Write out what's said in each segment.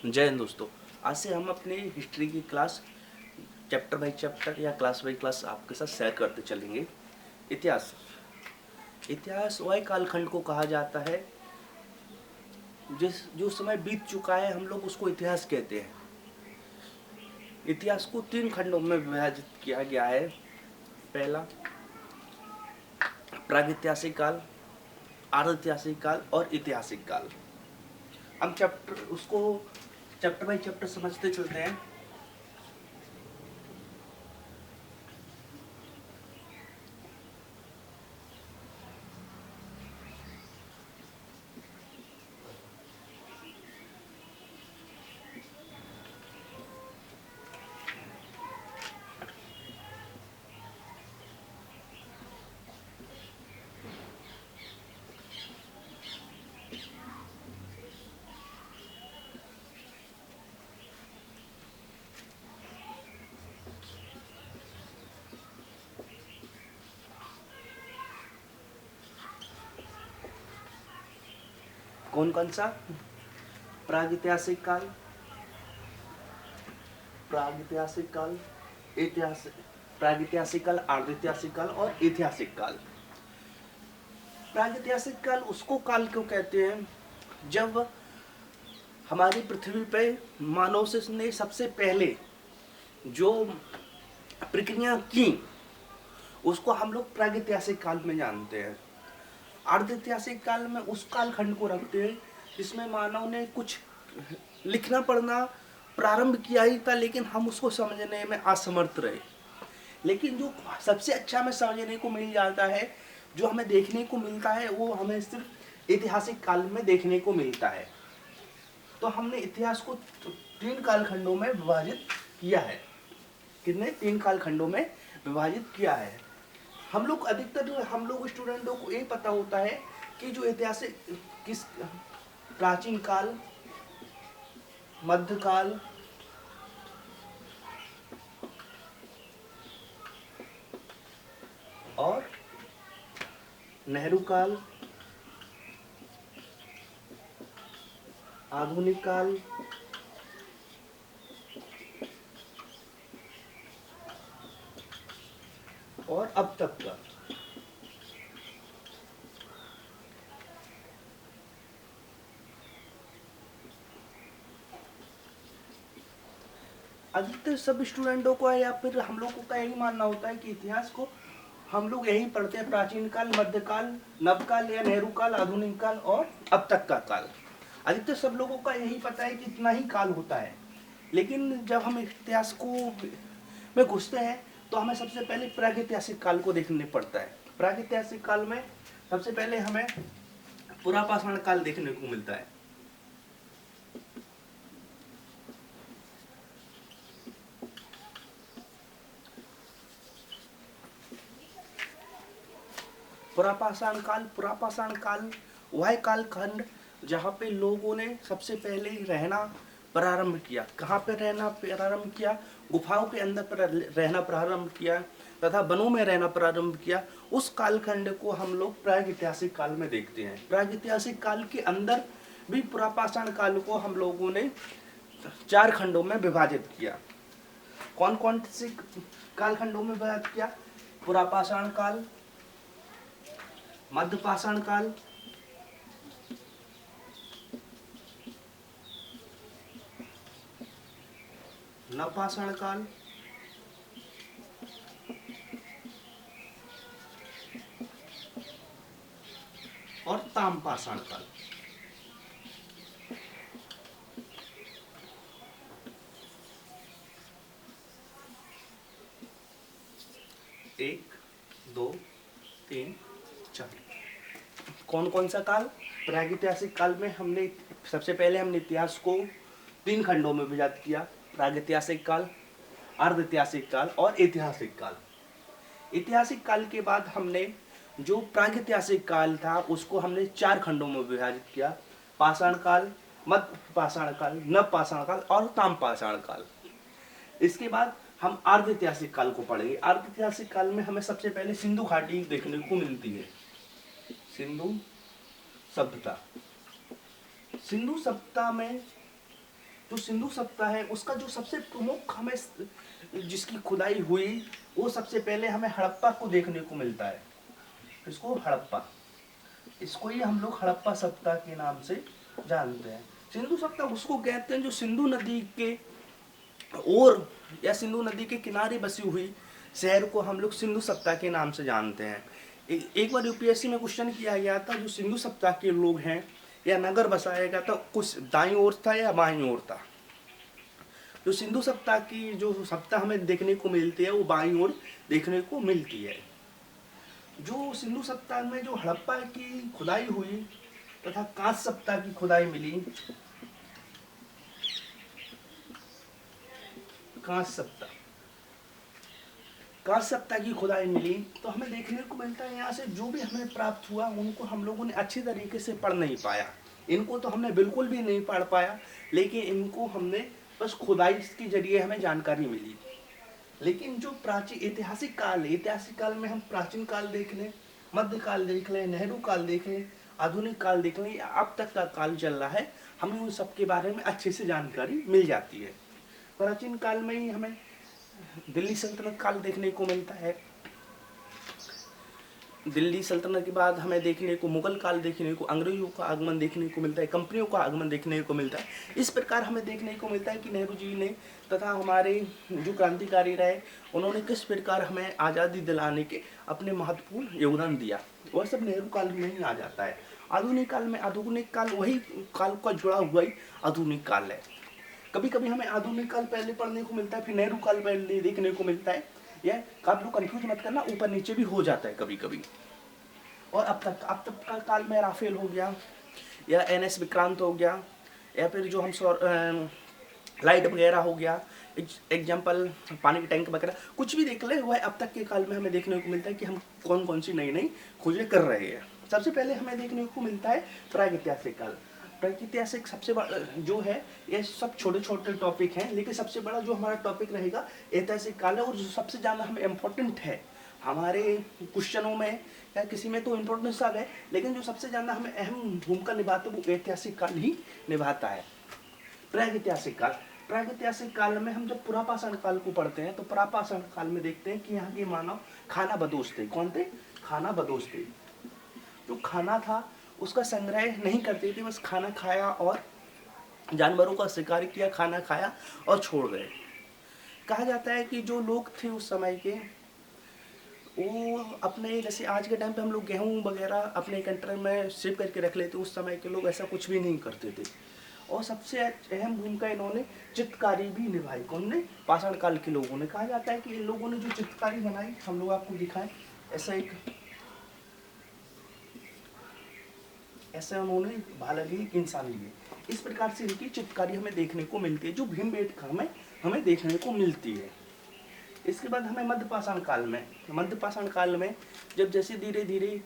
जय हिंद दोस्तों। आज से हम अपने हिस्ट्री की क्लास चैप्टर बाई चैप्टर या क्लास बाई क्लास आपके साथ शेयर करते चलेंगे। इतिहास इतिहास वह कालखंड को कहा जाता है जो समय बीत चुका है, हम लोग उसको इतिहास कहते हैं। इतिहास को 3 खंडों में विभाजित किया गया है। पहला प्रागैतिहासिक काल, अर्धैतिहासिक काल और ऐतिहासिक काल। हम चैप्टर बाई चैप्टर समझते चलते हैं। कौन कौन सा? प्रागैतिहासिक काल, प्रागैतिहासिक काल, ऐतिहासिक प्रागैतिहासिक काल, अर्धैतिहासिक काल और ऐतिहासिक काल। प्रागैतिहासिक काल उसको काल क्यों कहते हैं जब हमारी पृथ्वी पे मानव ने सबसे पहले जो प्रक्रिया की उसको हम लोग प्रागैतिहासिक काल में जानते हैं। अर्धैतिहासिक काल में उस कालखंड को रखते हैं जिसमें मानव ने कुछ लिखना पढ़ना प्रारंभ किया ही था, लेकिन हम उसको समझने में असमर्थ रहे। लेकिन जो सबसे अच्छा हमें समझने को मिल जाता है, जो हमें देखने को मिलता है, वो हमें सिर्फ ऐतिहासिक काल में देखने को मिलता है। तो हमने इतिहास को 3 कालखंडों में विभाजित किया है। कितने? 3 कालखंडों में विभाजित किया है। हम लोग स्टूडेंटों को ये पता होता है कि जो ऐतिहासिक किस प्राचीन काल, मध्यकाल और नेहरू काल, आधुनिक काल और अब तक का। अधिकतर सब स्टूडेंटों को या फिर हम लोगों का यही मानना होता है कि इतिहास को हम लोग यही पढ़ते हैं, प्राचीन काल, मध्यकाल, नवकाल या नेहरू काल, आधुनिक काल और अब तक का काल। अधिकतर सब लोगों का यही पता है कि इतना ही काल होता है। लेकिन जब हम इतिहास को में घुसते हैं तो हमें सबसे पहले प्रागैतिहासिक काल को देखने पड़ता है। प्रागैतिहासिक काल में सबसे पहले हमें पुरापाषाण काल देखने को मिलता है। पुरापाषाण काल वह कालखंड जहाँ पे लोगों ने सबसे पहले रहना प्रारंभ किया। कहाँ पे रहना प्रारंभ किया? गुफाओं के अंदर रहना प्रारंभ किया तथा वनों में रहना प्रारंभ किया। उस कालखंड को हम लोग प्रागैतिहासिक काल में देखते हैं। प्रागैतिहासिक काल के अंदर भी पुरापाषाण काल को हम लोगों ने 4 खंडों में विभाजित किया। कौन कौन से कालखंडों में विभाजित किया? पुरापाषाण काल, मध्यपाषाण काल, नवपाषाण काल और ताम्रपाषाण काल। एक, दो, तीन, चार। कौन कौन सा काल? प्रागैतिहासिक काल में हमने सबसे पहले इतिहास को 3 खंडों में विभाजित किया। प्रागैतिहासिक काल, अर्धैतिहासिक काल और ऐतिहासिक काल। ऐतिहासिक काल के बाद हमने जो प्रागैतिहासिक काल था उसको हमने 4 खंडों में विभाजित किया। पाषाण काल, मध्यपाषाण काल, नवपाषाण काल और ताम्रपाषाण काल। इसके बाद हम अर्धैतिहासिक काल को पढ़ेंगे। अर्धैतिहासिक काल में हमें सबसे पहले सिंधु घाटी देखने को मिलती है। सिंधु सभ्यता। सिंधु सभ्यता में जो सिंधु सभ्यता है उसका जो सबसे प्रमुख हमें जिसकी खुदाई हुई वो सबसे पहले हमें हड़प्पा को देखने को मिलता है। इसको हड़प्पा, इसको ही हम लोग हड़प्पा सभ्यता के नाम से जानते हैं। सिंधु सभ्यता उसको कहते हैं जो सिंधु नदी के और या सिंधु नदी के किनारे बसी हुई शहर को हम लोग सिंधु सभ्यता के नाम से जानते हैं। एक बार यूपीएससी में क्वेश्चन किया गया था, जो सिंधु सभ्यता के लोग हैं या नगर बसाया गया था, कुछ दाईं ओर था या बाईं ओर था। जो सिंधु सभ्यता की जो सभ्यता हमें देखने को मिलती है वो बाईं ओर देखने को मिलती है। जो सिंधु सभ्यता में जो हड़प्पा की खुदाई हुई तथा कांस्य सभ्यता की खुदाई मिली, कांस्य सभ्यता की खुदाई मिली, तो हमें देखने को मिलता है यहाँ से जो भी हमें प्राप्त हुआ उनको हम लोगों ने अच्छी तरीके से पढ़ नहीं पाया। इनको तो हमने बिल्कुल भी नहीं पढ़ पाया, लेकिन इनको हमने बस खुदाई के जरिए हमें जानकारी मिली। लेकिन जो प्राचीन ऐतिहासिक काल में हम प्राचीन काल देख लें, मध्यकाल देख लें, नेहरू काल देख लें, आधुनिक काल देख लें, या अब तक का काल चल रहा है, हमें उन सब के बारे में अच्छे से जानकारी मिल जाती है। प्राचीन काल में ही हमें दिल्ली सल्तनत काल देखने को मिलता है। दिल्ली सल्तनत के बाद हमें देखने को मुगल काल देखने को, अंग्रेजों का आगमन देखने को मिलता है, कंपनियों का आगमन देखने को मिलता है। इस प्रकार हमें देखने को मिलता है कि नेहरू जी ने तथा हमारे जो क्रांतिकारी रहे उन्होंने किस प्रकार हमें आज़ादी दिलाने के अपने महत्वपूर्ण योगदान दिया, वह सब नेहरू काल में ही आ जाता है। आधुनिक काल वही काल का जुड़ा हुआ ही आधुनिक काल है। कभी कभी हमें आधुनिक काल पहले पढ़ने को मिलता है, फिर नेहरू काल पहले देखने को मिलता है। यह आप लोग कंफ्यूज मत करना, ऊपर नीचे भी हो जाता है कभी कभी। और अब तक का काल में राफेल हो गया या एनएस विक्रांत हो गया, या फिर जो हम लाइट वगैरह हो गया, एग्जाम्पल पानी की टैंक वगैरह, कुछ भी देख ले, वह अब तक के काल में हमें देखने को मिलता है कि हम कौन कौन सी नई नई खोजें कर रहे हैं। सबसे पहले हमें देखने को मिलता है प्रागैतिहासिक काल। प्रागैतिहासिक सबसे बड़ा जो है, ये सब छोटे छोटे टॉपिक हैं, लेकिन सबसे बड़ा जो हमारा टॉपिक रहेगा ऐतिहासिक काल है, और जो सबसे ज़्यादा हमें इम्पोर्टेंट है हमारे क्वेश्चनों में या किसी में तो इम्पोर्टेंस आ गए, लेकिन जो सबसे ज़्यादा हमें अहम भूमिका निभाता है वो ऐतिहासिक काल ही निभाता है। प्रागैतिहासिक काल में हम जब पुरापाषाण काल को पढ़ते हैं तो पुरापाषाण काल में देखते हैं कि यहाँ के मानव खाना बदोश थे। कौन थे? खाना बदोश थे। जो खाना था उसका संग्रह नहीं करते थे, बस खाना खाया और जानवरों का शिकार किया, खाना खाया और छोड़ गए। कहा जाता है कि जो लोग थे उस समय के, वो अपने, जैसे आज के टाइम पे हम लोग गेहूँ वगैरह अपने कंटेनर में सेव करके रख लेते, उस समय के लोग ऐसा कुछ भी नहीं करते थे। और सबसे अहम भूमिका इन्होंने चित्रकारी भी निभाई। कौन ने? पाषाण काल के लोगों ने। कहा जाता है कि इन लोगों ने जो चित्रकारी बनाई, हम लोग आपको दिखाएं, ऐसा उन्होंने भाला लिए, इंसान लिए। इस प्रकार से इनकी चित्रकारी हमें देखने को मिलती है, जो भीमबेटका में हमें देखने को मिलती है। इसके बाद हमें मध्यपाषाण काल में जब जैसे धीरे धीरे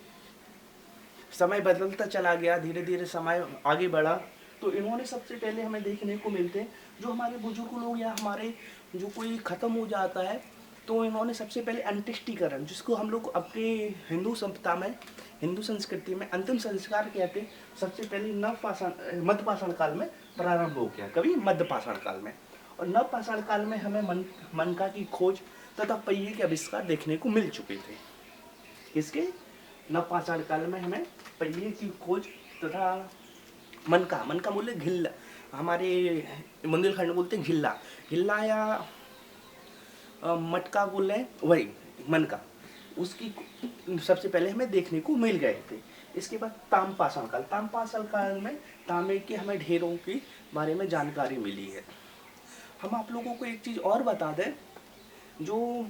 समय बदलता चला गया, धीरे धीरे समय आगे बढ़ा, तो इन्होंने सबसे पहले हमें देखने को मिलते हैं जो हमारे बुजुर्ग लोग या हमारे जो कोई ख़त्म हो जाता है, तो इन्होंने सबसे पहले अंत्येष्टिकरण, जिसको हम लोग अपने हिंदू सभ्यता में, हिंदू संस्कृति में अंतिम संस्कार कहते हैं, सबसे पहले मध्यपाषाण काल में प्रारंभ हो गया। कभी? मध्यपाषाण काल में। और नवपाषाण काल में हमें मनका की खोज तथा पहिए के आविष्कार देखने को मिल चुके थे। इसके नवपाषाण काल में हमें पहिए की खोज तथा मनका बोले घिल्ला, हमारे बुंदेलखंड बोलते घिल्ला या मटका बोल रहे, वही मनका, उसकी सबसे पहले हमें देखने को मिल गए थे। इसके बाद ताम्रपाषाण काल में तांबे के हमें ढेरों के बारे में जानकारी मिली है। हम आप लोगों को एक चीज़ और बता दें, जो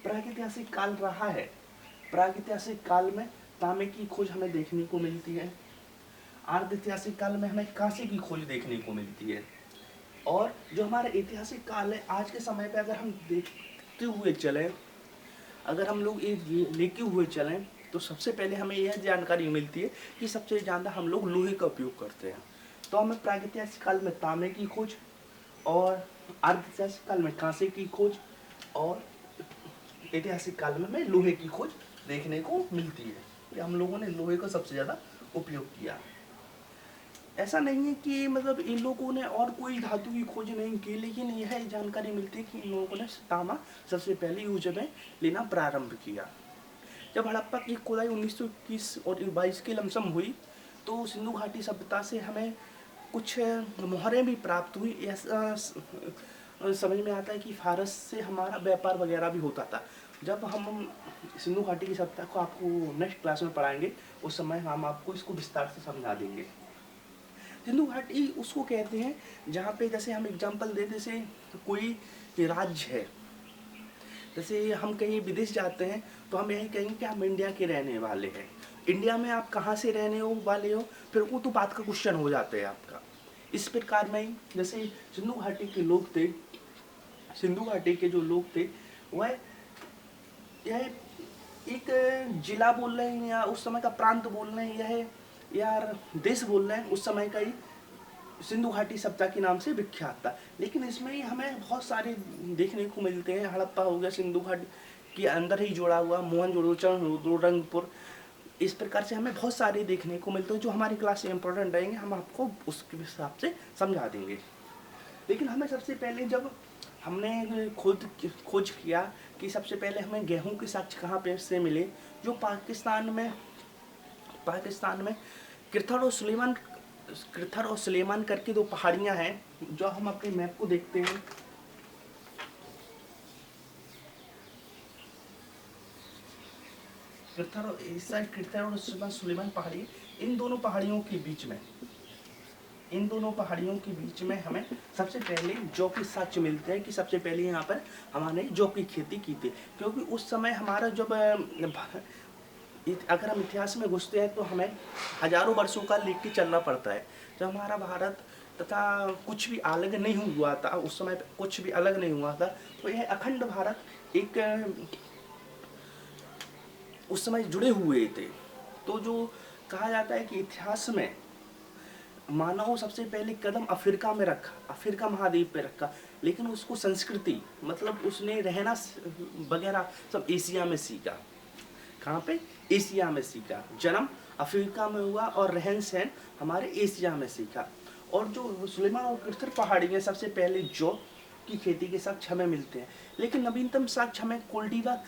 प्रागैतिहासिक काल रहा है, प्रागैतिहासिक काल में तांबे की खोज हमें देखने को मिलती है। अर्धऐतिहासिक काल में हमें कांसे की खोज देखने को मिलती है। और जो हमारा ऐतिहासिक काल है, आज के समय पे अगर हम देखते हुए चलें, अगर हम लोग ये लेके हुए चलें, तो सबसे पहले हमें यह जानकारी मिलती है कि सबसे ज़्यादा हम लोग लोहे का उपयोग करते हैं। तो हमें प्रागैतिहासिक काल में तांबे की खोज, और अर्धऐतिहासिक काल में कांसे की खोज, और ऐतिहासिक काल में हमें लोहे की खोज देखने को मिलती है कि हम लोगों ने लोहे का सबसे ज़्यादा उपयोग किया। ऐसा नहीं है कि मतलब इन लोगों ने और कोई धातु की खोज नहीं की, लेकिन यह जानकारी मिलती है कि इन लोगों ने तांबा सबसे पहले यूज में लेना प्रारंभ किया। जब हड़प्पा की खुदाई 1921 और 22 की लमसम हुई तो सिंधु घाटी सभ्यता से हमें कुछ मोहरें भी प्राप्त हुई। ऐसा समझ में आता है कि फारस से हमारा व्यापार वगैरह भी होता था। जब हम सिंधु घाटी की सभ्यता को आपको नेक्स्ट क्लास में पढ़ाएंगे, उस समय हम आपको इसको विस्तार से समझा देंगे। सिंधु घाटी उसको कहते हैं जहाँ पे, जैसे हम एग्जांपल दें, जैसे कोई राज्य है, जैसे हम कहीं विदेश जाते हैं तो हम यही कहेंगे कि हम इंडिया के रहने वाले हैं। इंडिया में आप कहाँ से रहने वाले हो, फिर वो तो बात का क्वेश्चन हो जाता है आपका। इस प्रकार में जैसे सिंधु घाटी के लोग थे, सिंधु घाटी के जो लोग थे वह यह एक जिला बोल रहे हैं या उस समय का प्रांत बोल रहे हैं, यह यार देश बोल रहे हैं, उस समय का ही सिंधु घाटी सभ्यता के नाम से विख्यात था। लेकिन इसमें ही हमें बहुत सारे देखने को मिलते हैं। हड़प्पा हो गया, सिंधु घाटी के अंदर ही जुड़ा हुआ, मोहनजोदड़ो, रंगपुर, इस प्रकार से हमें बहुत सारे देखने को मिलते हैं जो हमारी क्लास में इंपॉर्टेंट रहेंगे, हम आपको उसके हिसाब से समझा देंगे। लेकिन हमें सबसे पहले, जब हमने खोज किया कि सबसे पहले हमें गेहूं के साक्ष्य कहाँ पे से मिले, जो पाकिस्तान में कृथर और सुलेमान करके दो पहाड़ियाँ हैं, जो हम अपने मैप को देखते हैं। कृथर और सुलेमान पहाड़ी, इन दोनों पहाड़ियों के बीच में हमें सबसे पहले जौ के साक्ष्य मिलते हैं कि सबसे पहले यहाँ पर हमारे जौ की खेती की थी। क्योंकि उस समय हमारा जब अगर हम इतिहास में घुसते हैं तो हमें हजारों वर्षों का लेके चलना पड़ता है। जब हमारा भारत तथा कुछ भी अलग नहीं हुआ था, उस समय कुछ भी अलग नहीं हुआ था, तो यह अखंड भारत एक उस समय जुड़े हुए थे। तो जो कहा जाता है कि इतिहास में मानव सबसे पहले कदम अफ्रीका में रखा, अफ्रीका महाद्वीप पे रखा, लेकिन उसको संस्कृति मतलब उसने रहना वगैरह सब एशिया में सीखा। कहाँ पे? एशिया में सीखा। जन्म अफ्रीका में हुआ और रहन सहन हमारे एशिया में सीखा। और जो सुलेमान और कृथर पहाड़ी में सबसे पहले जौ की खेती के साक्ष्य हमें मिलते हैं। लेकिन नवीनतम साक्ष्य हमें कोल्डिवा